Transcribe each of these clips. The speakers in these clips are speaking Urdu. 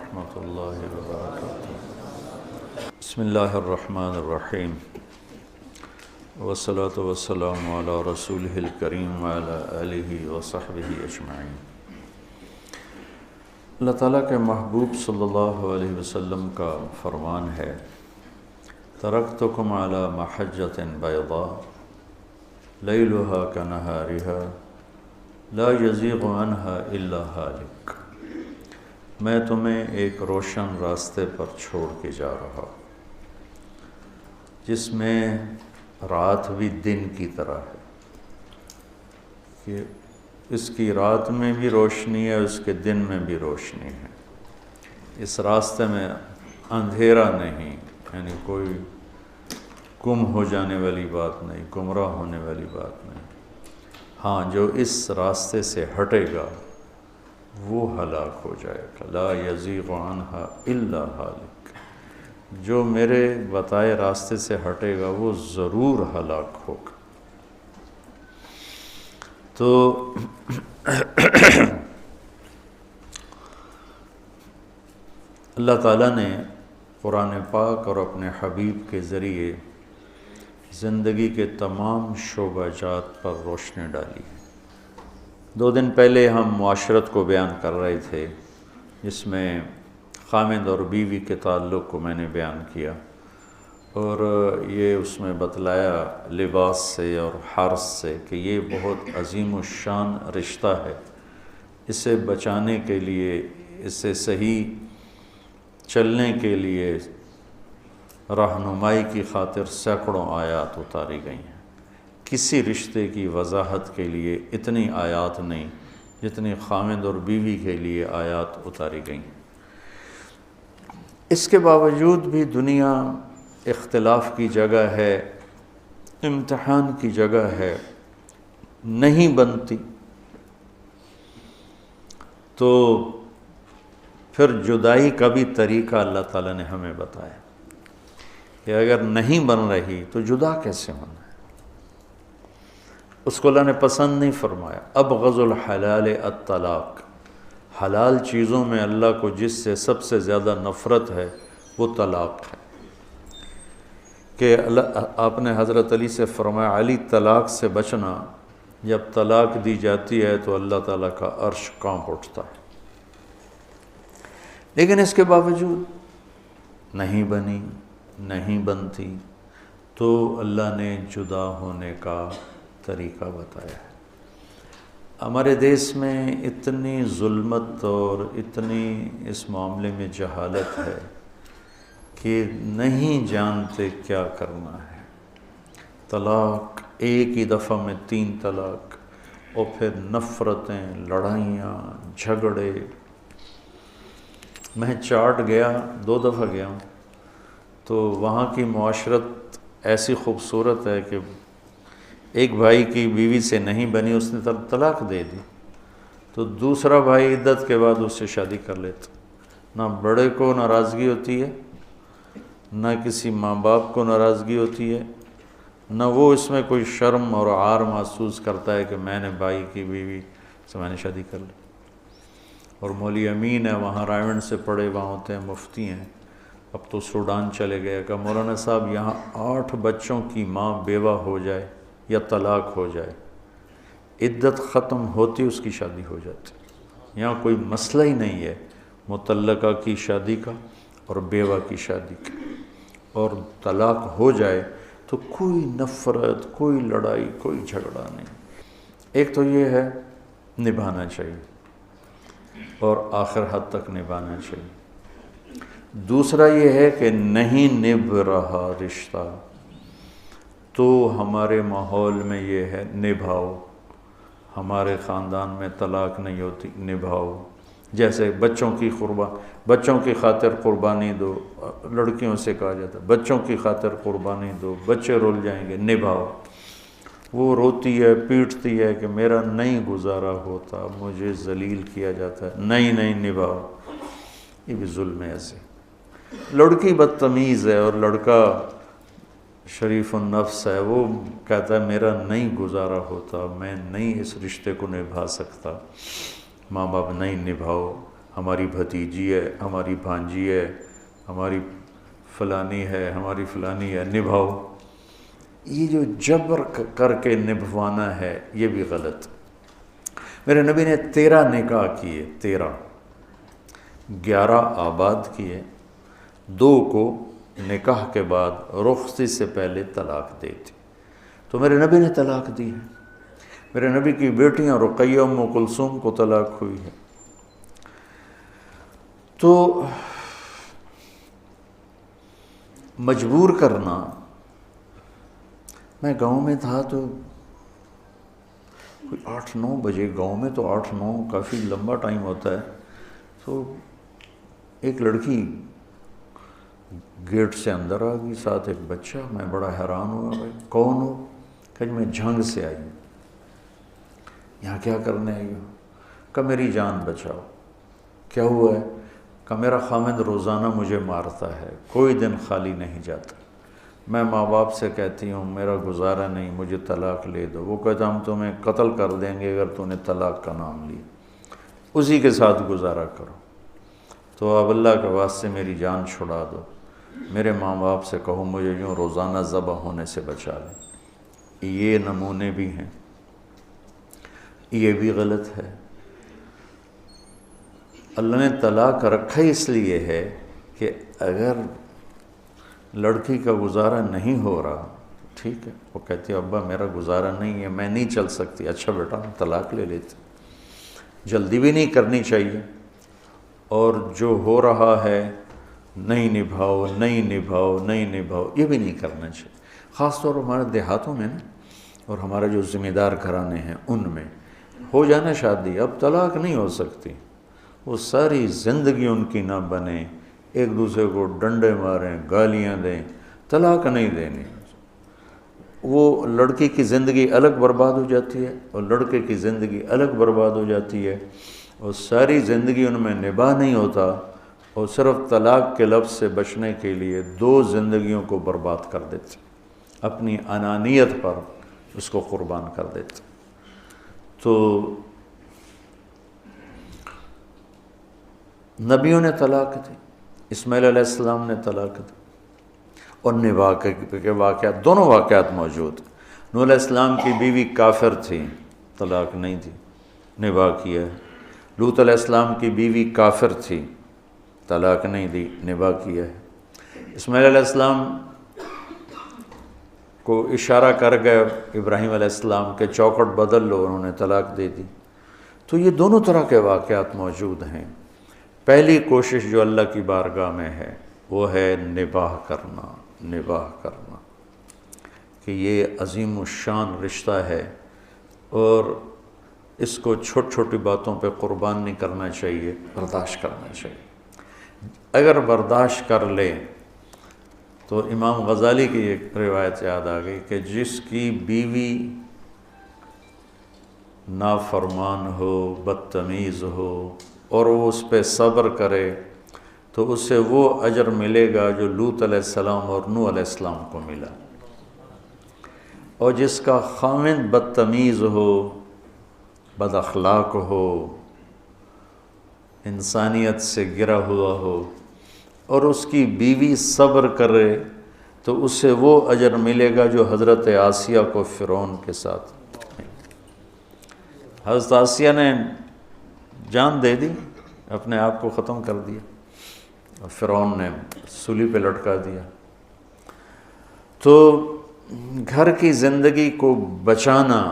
ورحمۃ اللہ وبرکاتہ۔ بسم اللہ الرحمن الرحیم، والصلاة والسلام علی رسولہ الکریم وعلی آلہ وصحبہ اجمعین۔ اللہ تعالیٰ کے محبوب صلی اللہ علیہ وسلم کا فرمان ہے، ترکتکم علی محجۃ بیضاء لیلہا کنہارہا لا یزیغ عنہا الا ہالک۔ میں تمہیں ایک روشن راستے پر چھوڑ کے جا رہا ہوں، جس میں رات بھی دن کی طرح ہے، کہ اس کی رات میں بھی روشنی ہے، اس کے دن میں بھی روشنی ہے۔ اس راستے میں اندھیرا نہیں، یعنی کوئی گم ہو جانے والی بات نہیں، گمراہ ہونے والی بات نہیں۔ ہاں، جو اس راستے سے ہٹے گا وہ ہلاک ہو جائے گا۔ لا یزیغ عنہا الا ہالک، جو میرے بتائے راستے سے ہٹے گا وہ ضرور ہلاک ہوگا۔ تو اللہ تعالیٰ نے قرآن پاک اور اپنے حبیب کے ذریعے زندگی کے تمام شعبہ جات پر روشنی ڈالی ہے۔ 2 دن پہلے ہم معاشرت کو بیان کر رہے تھے، جس میں خامد اور بیوی کے تعلق کو میں نے بیان کیا، اور یہ اس میں بتلایا لباس سے اور حرث سے کہ یہ بہت عظیم الشان رشتہ ہے۔ اسے بچانے کے لیے، اسے صحیح چلنے کے لیے رہنمائی کی خاطر سینکڑوں آیات اتاری گئی ہیں۔ کسی رشتے کی وضاحت کے لیے اتنی آیات نہیں جتنی خامد اور بیوی کے لیے آیات اتاری گئیں۔ اس کے باوجود بھی دنیا اختلاف کی جگہ ہے، امتحان کی جگہ ہے، نہیں بنتی، تو پھر جدائی کا بھی طریقہ اللہ تعالیٰ نے ہمیں بتایا کہ اگر نہیں بن رہی تو جدا کیسے ہونا ہے۔ اس کو اللہ نے پسند نہیں فرمایا۔ ابغض الحلال الطلاق، حلال چیزوں میں اللہ کو جس سے سب سے زیادہ نفرت ہے وہ طلاق ہے، کہ آپ نے حضرت علی سے فرمایا، علی طلاق سے بچنا، جب طلاق دی جاتی ہے تو اللہ تعالیٰ کا عرش کانپ اٹھتا ہے۔ لیکن اس کے باوجود نہیں بنی، نہیں بنتی، تو اللہ نے جدا ہونے کا طریقہ بتایا ہے۔ ہمارے دیس میں اتنی ظلمت اور اتنی اس معاملے میں جہالت ہے کہ نہیں جانتے کیا کرنا ہے۔ طلاق، ایک ہی دفعہ میں 3 طلاق، اور پھر نفرتیں، لڑائیاں، جھگڑے۔ میں چاٹ گیا، 2 دفعہ گیا ہوں، تو وہاں کی معاشرت ایسی خوبصورت ہے کہ ایک بھائی کی بیوی سے نہیں بنی، اس نے طلاق دے دی، تو دوسرا بھائی عدت کے بعد اس سے شادی کر لیتا۔ نہ بڑے کو ناراضگی ہوتی ہے، نہ کسی ماں باپ کو ناراضگی ہوتی ہے، نہ وہ اس میں کوئی شرم اور عار محسوس کرتا ہے کہ میں نے بھائی کی بیوی سے میں نے شادی کر لی۔ اور مولوی امین ہے، وہاں رائے سے پڑھے، وہاں ہوتے ہیں، مفتی ہیں، اب تو سوڈان چلے گئے، کہ مولانا صاحب یہاں 8 بچوں کی ماں بیوہ ہو جائے یا طلاق ہو جائے، عدت ختم ہوتی اس کی شادی ہو جاتی۔ یہاں کوئی مسئلہ ہی نہیں ہے مطلقہ کی شادی کا اور بیوہ کی شادی کا، اور طلاق ہو جائے تو کوئی نفرت، کوئی لڑائی، کوئی جھگڑا نہیں۔ ایک تو یہ ہے نبھانا چاہیے، اور آخر حد تک نبھانا چاہیے۔ دوسرا یہ ہے کہ نہیں نبھ رہا رشتہ، تو ہمارے ماحول میں یہ ہے نبھاؤ۔ ہمارے خاندان میں طلاق نہیں ہوتی، نبھاؤ۔ جیسے بچوں کی خاطر قربانی دو، لڑکیوں سے کہا جاتا ہے بچوں کی خاطر قربانی دو، بچے رول جائیں گے، نبھاؤ۔ وہ روتی ہے، پیٹتی ہے کہ میرا نہیں گزارا ہوتا، مجھے ذلیل کیا جاتا ہے، نہیں نبھاؤ۔ یہ بھی ظلم ہے۔ ایسے لڑکی بدتمیز ہے اور لڑکا شریف النفس ہے، وہ کہتا ہے میرا نہیں گزارا ہوتا، میں نہیں اس رشتے کو نبھا سکتا۔ ماں باپ نہیں نبھاؤ، ہماری بھتیجی ہے، ہماری بھانجی ہے، ہماری فلانی ہے، ہماری فلانی ہے، نبھاؤ۔ یہ جو جبر کر کے نبھوانا ہے یہ بھی غلط۔ میرے نبی نے 13 نکاح کیے، 11 آباد کیے، 2 کو نکاح کے بعد رخصتی سے پہلے طلاق دے دی۔ تو میرے نبی نے طلاق دی ہے۔ میرے نبی کی بیٹیاں رقیہ ام کلثوم کو طلاق ہوئی ہے۔ تو مجبور کرنا، میں گاؤں میں تھا تو کوئی 8-9 بجے، گاؤں میں تو 8-9 کافی لمبا ٹائم ہوتا ہے، تو ایک لڑکی گیٹ سے اندر آ گئی، ساتھ ایک بچہ۔ میں بڑا حیران ہوا، بھائی کون ہو؟ کہ میں جھنگ سے آئی ہوں۔ یہاں کیا کرنے آئی ہو؟ کہ میری جان بچاؤ۔ کیا ہوا ہے؟ کہ میرا خامند روزانہ مجھے مارتا ہے، کوئی دن خالی نہیں جاتا، میں ماں باپ سے کہتی ہوں میرا گزارا نہیں، مجھے طلاق لے دو، وہ کہتا ہم تمہیں قتل کر دیں گے اگر تو نے طلاق کا نام لیا، اسی کے ساتھ گزارا کرو، تو اب اللہ کے واسطے میری جان چھڑا دو، میرے ماں باپ سے کہو مجھے یوں روزانہ ذبح ہونے سے بچا لیں۔ یہ نمونے بھی ہیں، یہ بھی غلط ہے۔ اللہ نے طلاق رکھا اس لیے ہے کہ اگر لڑکی کا گزارا نہیں ہو رہا، ٹھیک ہے، وہ کہتی ہے ابا میرا گزارا نہیں ہے، میں نہیں چل سکتی، اچھا بیٹا طلاق لے لیتے۔ جلدی بھی نہیں کرنی چاہیے، اور جو ہو رہا ہے نہیں نبھاؤ نہیں نبھاؤ نہیں نبھاؤ، یہ بھی نہیں کرنا چاہیے۔ خاص طور پر ہمارے دیہاتوں میں نا، اور ہمارے جو ذمہ دار گھرانے ہیں ان میں ہو جانا شادی، اب طلاق نہیں ہو سکتی، وہ ساری زندگی ان کی نہ بنے، ایک دوسرے کو ڈنڈے ماریں، گالیاں دیں، طلاق نہیں دینی۔ وہ لڑکی کی زندگی الگ برباد ہو جاتی ہے اور لڑکے کی زندگی الگ برباد ہو جاتی ہے، اور ساری زندگی ان میں نباہ نہیں ہوتا، اور صرف طلاق کے لفظ سے بچنے کے لیے 2 زندگیوں کو برباد کر دیتے، اپنی انانیت پر اس کو قربان کر دیتے۔ تو نبیوں نے طلاق دی، اسماعیل علیہ السلام نے طلاق دی، اور نباہ کے واقعات، دونوں واقعات موجود۔ نوح علیہ السلام کی بیوی کافر تھی، طلاق نہیں دی، نباہ کیا ہے۔ لوط علیہ السلام کی بیوی کافر تھی، طلاق نہیں دی، نباہ کیا ہے۔ اسماعیل علیہ السلام کو اشارہ کر گئے ابراہیم علیہ السلام کے چوکھٹ بدل لو، انہوں نے طلاق دے دی۔ تو یہ دونوں طرح کے واقعات موجود ہیں۔ پہلی کوشش جو اللہ کی بارگاہ میں ہے وہ ہے نباہ کرنا، نباہ کرنا، کہ یہ عظیم الشان رشتہ ہے، اور اس کو چھوٹی چھوٹی باتوں پہ قربان نہیں کرنا چاہیے، برداشت کرنا چاہیے۔ اگر برداشت کر لے تو امام غزالی کی ایک روایت یاد آ گئی کہ جس کی بیوی نافرمان ہو، بدتمیز ہو، اور وہ اس پہ صبر کرے تو اسے وہ اجر ملے گا جو لوط علیہ السلام اور نوح علیہ السلام کو ملا، اور جس کا خاوند بدتمیز ہو، بد اخلاق ہو، انسانیت سے گرا ہوا ہو، اور اس کی بیوی صبر کرے تو اسے وہ اجر ملے گا جو حضرت آسیہ کو فرعون کے ساتھ۔ حضرت آسیہ نے جان دے دی، اپنے آپ کو ختم کر دیا، اور فرعون نے سولی پہ لٹکا دیا۔ تو گھر کی زندگی کو بچانا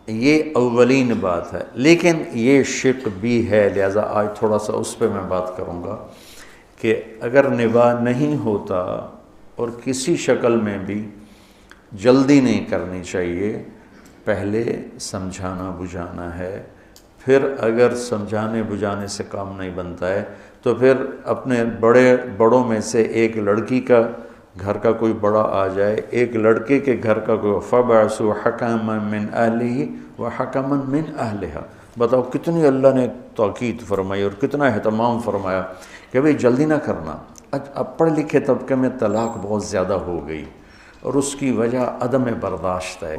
یہ اولین بات ہے، لیکن یہ شق بھی ہے، لہذا آج تھوڑا سا اس پہ میں بات کروں گا کہ اگر نباہ نہیں ہوتا اور کسی شکل میں بھی، جلدی نہیں کرنی چاہیے، پہلے سمجھانا بجھانا ہے، پھر اگر سمجھانے بجھانے سے کام نہیں بنتا ہے تو پھر اپنے بڑوں میں سے ایک لڑکی کا گھر کا کوئی بڑا آ جائے، ایک لڑکے کے گھر کا کوئی، فَبَعْثُوا حَكَمًا مِّنْ أَهْلِهِ وَحَكَمًا مِّنْ أَهْلِهَا۔ بتاؤ کتنی اللہ نے تاکید فرمائی اور کتنا اہتمام فرمایا کہ بھئی جلدی نہ کرنا۔ اب پڑھ لکھے طبقے میں طلاق بہت زیادہ ہو گئی، اور اس کی وجہ عدم برداشت ہے۔